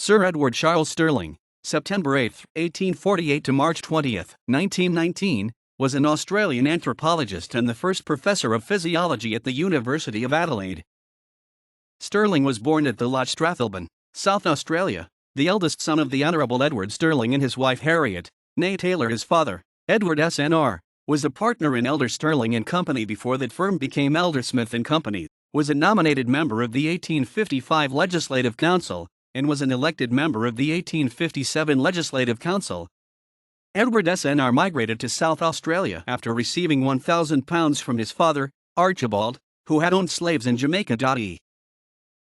Sir Edward Charles Stirling, September 8, 1848 to March 20, 1919, was an Australian anthropologist and the first professor of physiology at the University of Adelaide. Stirling was born at the Loch Strathalbyn, South Australia, the eldest son of the Honourable Edward Stirling and his wife Harriet, née Taylor. His father, Edward S.N.R., was a partner in Elder Stirling and Company before that firm became Eldersmith and Company, was a nominated member of the 1855 Legislative Council, and was an elected member of the 1857 Legislative Council. Edward S.N.R. migrated to South Australia after receiving £1,000 from his father, Archibald, who had owned slaves in Jamaica.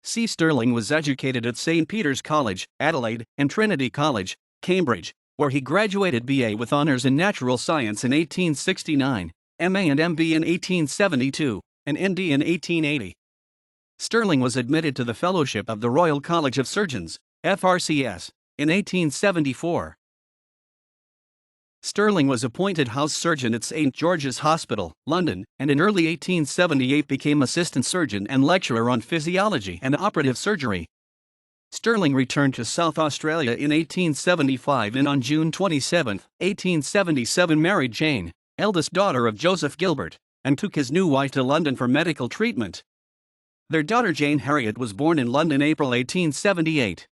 C. Stirling was educated at St. Peter's College, Adelaide, and Trinity College, Cambridge, where he graduated BA with honours in natural science in 1869, MA and MB in 1872, and ND in 1880. Stirling was admitted to the Fellowship of the Royal College of Surgeons, FRCS, in 1874. Stirling was appointed house surgeon at St. George's Hospital, London, and in early 1878 became assistant surgeon and lecturer on physiology and operative surgery. Stirling returned to South Australia in 1875 and on June 27, 1877 married Jane, eldest daughter of Joseph Gilbert, and took his new wife to London for medical treatment. Their daughter Jane Harriet was born in London April 1878.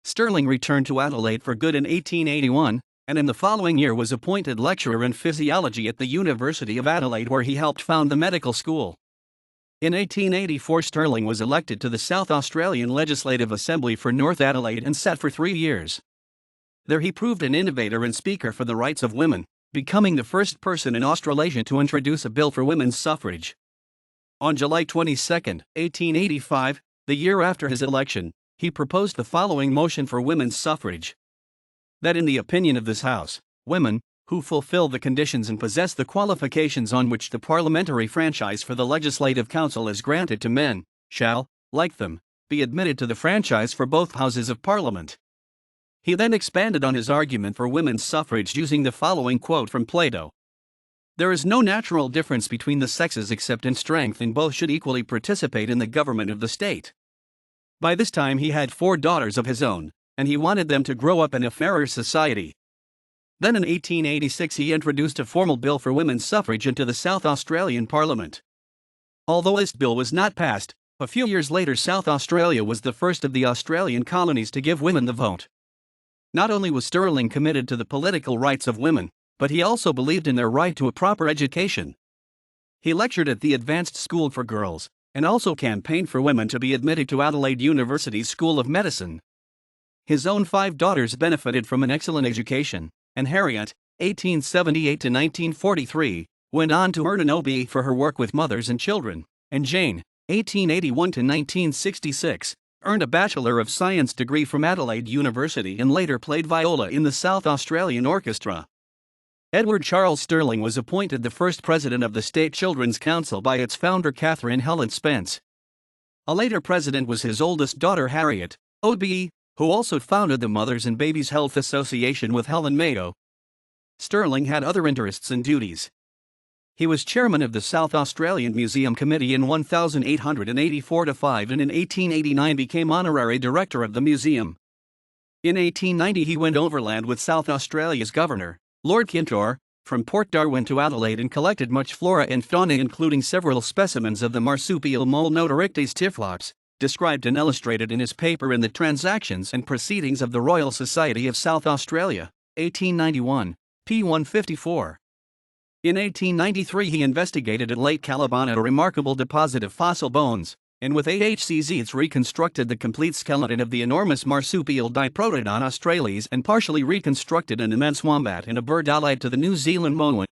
Stirling returned to Adelaide for good in 1881, and in the following year was appointed lecturer in physiology at the University of Adelaide, where he helped found the medical school. In 1884 Stirling was elected to the South Australian Legislative Assembly for North Adelaide and sat for 3 years. There he proved an innovator and speaker for the rights of women, becoming the first person in Australasia to introduce a bill for women's suffrage. On July 22, 1885, the year after his election, he proposed the following motion for women's suffrage: that in the opinion of this House, women, who fulfill the conditions and possess the qualifications on which the parliamentary franchise for the Legislative Council is granted to men, shall, like them, be admitted to the franchise for both Houses of Parliament. He then expanded on his argument for women's suffrage using the following quote from Plato: "There is no natural difference between the sexes except in strength, and both should equally participate in the government of the state." By this time he had 4 daughters of his own, and he wanted them to grow up in a fairer society. Then in 1886 he introduced a formal bill for women's suffrage into the South Australian Parliament. Although this bill was not passed, a few years later South Australia was the first of the Australian colonies to give women the vote. Not only was Stirling committed to the political rights of women, but he also believed in their right to a proper education. He lectured at the Advanced School for Girls, and also campaigned for women to be admitted to Adelaide University's School of Medicine. His own 5 daughters benefited from an excellent education, and Harriet, 1878 to 1943, went on to earn an OB for her work with mothers and children, and Jane, 1881 to 1966, earned a Bachelor of Science degree from Adelaide University and later played viola in the South Australian Orchestra. Edward Charles Stirling was appointed the first president of the State Children's Council by its founder Catherine Helen Spence. A later president was his oldest daughter Harriet, OBE, who also founded the Mothers and Babies Health Association with Helen Mayo. Stirling had other interests and duties. He was chairman of the South Australian Museum Committee in 1884-5 and in 1889 became honorary director of the museum. In 1890 he went overland with South Australia's governor, Lord Kintore, from Port Darwin to Adelaide and collected much flora and fauna, including several specimens of the marsupial mole Notorictes typhlops, described and illustrated in his paper in the Transactions and Proceedings of the Royal Society of South Australia, 1891, p. 154. In 1893 he investigated at Lake Calabana a remarkable deposit of fossil bones, and with A.H.C. Zeitz reconstructed the complete skeleton of the enormous marsupial Diprotodon australis and partially reconstructed an immense wombat and a bird allied to the New Zealand moa.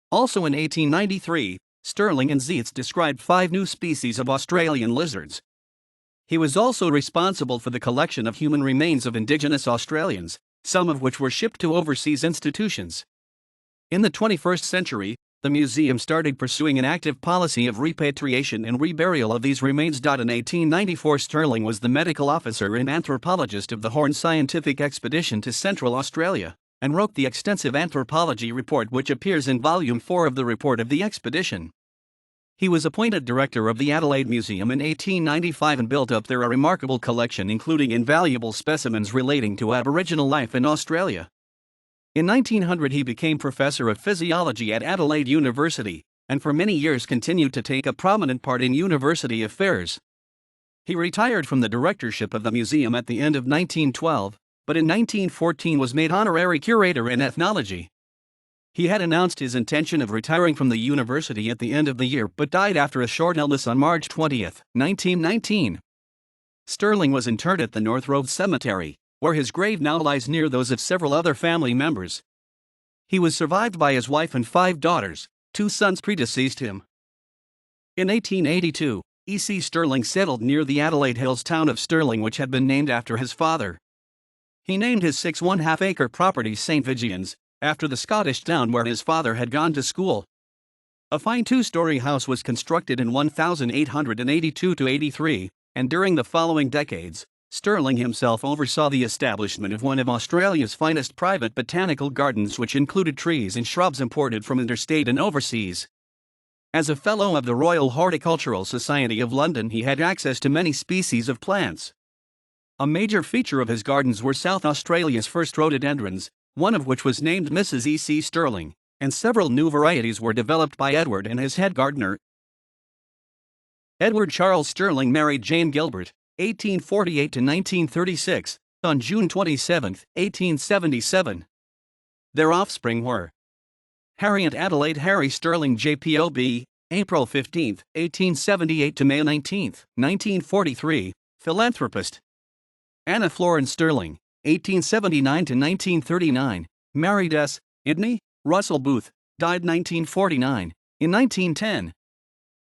Also in 1893, Stirling and Zeitz described 5 new species of Australian lizards. He was also responsible for the collection of human remains of indigenous Australians, some of which were shipped to overseas institutions. In the 21st century, the museum started pursuing an active policy of repatriation and reburial of these remains. In 1894 Stirling was the medical officer and anthropologist of the Horn Scientific Expedition to Central Australia, and wrote the extensive anthropology report which appears in Volume 4 of the Report of the Expedition. He was appointed director of the Adelaide Museum in 1895 and built up there a remarkable collection including invaluable specimens relating to Aboriginal life in Australia. In 1900 he became professor of physiology at Adelaide University, and for many years continued to take a prominent part in university affairs. He retired from the directorship of the museum at the end of 1912, but in 1914 was made honorary curator in ethnology. He had announced his intention of retiring from the university at the end of the year but died after a short illness on March 20, 1919. Stirling was interred at the North Road Cemetery, where his grave now lies near those of several other family members. He was survived by his wife and 5 daughters. 2 sons predeceased him. In 1882, E.C. Stirling settled near the Adelaide Hills town of Stirling, which had been named after his father. He named his 6.5-acre property St. Vigians, after the Scottish town where his father had gone to school. A fine 2-story house was constructed in 1882-83, and during the following decades, Stirling himself oversaw the establishment of one of Australia's finest private botanical gardens, which included trees and shrubs imported from interstate and overseas. As a Fellow of the Royal Horticultural Society of London, he had access to many species of plants. A major feature of his gardens were South Australia's first rhododendrons, one of which was named Mrs. E.C. Stirling, and several new varieties were developed by Edward and his head gardener. Edward Charles Stirling married Jane Gilbert, 1848-1936, on June 27, 1877. Their offspring were Harriet Adelaide Harry Stirling JPOB, April 15, 1878 to May 19, 1943, philanthropist. Anna Florence Stirling, 1879-1939, married S. Idney Russell Booth, died 1949, in 1910.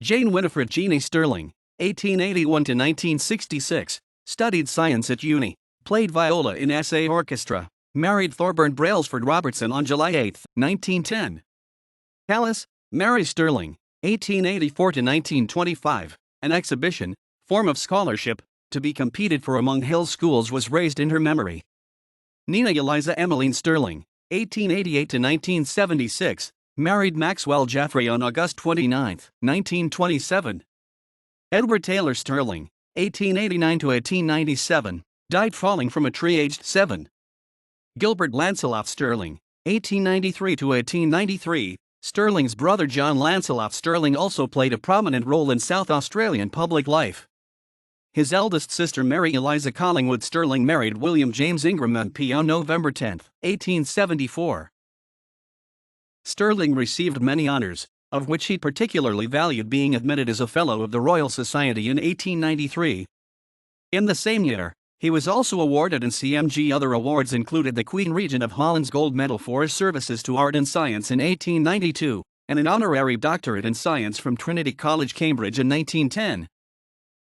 Jane Winifred Jeannie Stirling, 1881-1966, studied science at uni, played viola in SA orchestra, married Thorburn Brailsford Robertson on July 8, 1910. Alice Mary Stirling, 1884-1925, an exhibition, form of scholarship, to be competed for among Hill schools was raised in her memory. Nina Eliza Emmeline Stirling, 1888-1976, married Maxwell Jaffrey on August 29, 1927. Edward Taylor Stirling, 1889-1897, died falling from a tree aged 7. Gilbert Lancelot Stirling, 1893-1893, Stirling's brother John Lancelot Stirling also played a prominent role in South Australian public life. His eldest sister Mary Eliza Collingwood Stirling married William James Ingram MP on November 10, 1874. Stirling received many honours, of which he particularly valued being admitted as a Fellow of the Royal Society in 1893. In the same year, he was also awarded and CMG other awards included the Queen Regent of Holland's Gold Medal for his services to art and science in 1892, and an honorary doctorate in science from Trinity College, Cambridge in 1910.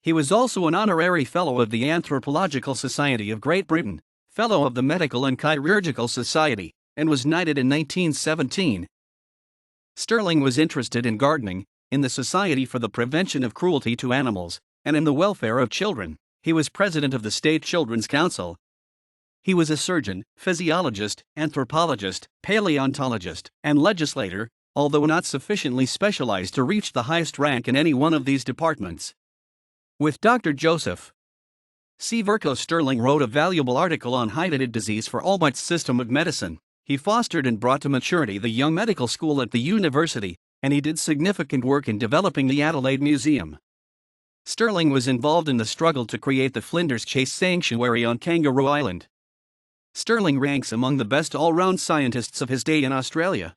He was also an honorary Fellow of the Anthropological Society of Great Britain, Fellow of the Medical and Chirurgical Society, and was knighted in 1917. Stirling was interested in gardening, in the Society for the Prevention of Cruelty to Animals, and in the welfare of children. He was president of the State Children's Council. He was a surgeon, physiologist, anthropologist, paleontologist, and legislator, although not sufficiently specialized to reach the highest rank in any one of these departments. With Dr. Joseph C. Virco, Stirling wrote a valuable article on hydatid disease for Almight's system of medicine. He fostered and brought to maturity the Young Medical School at the university, and he did significant work in developing the Adelaide Museum. Stirling was involved in the struggle to create the Flinders Chase Sanctuary on Kangaroo Island. Stirling ranks among the best all-round scientists of his day in Australia.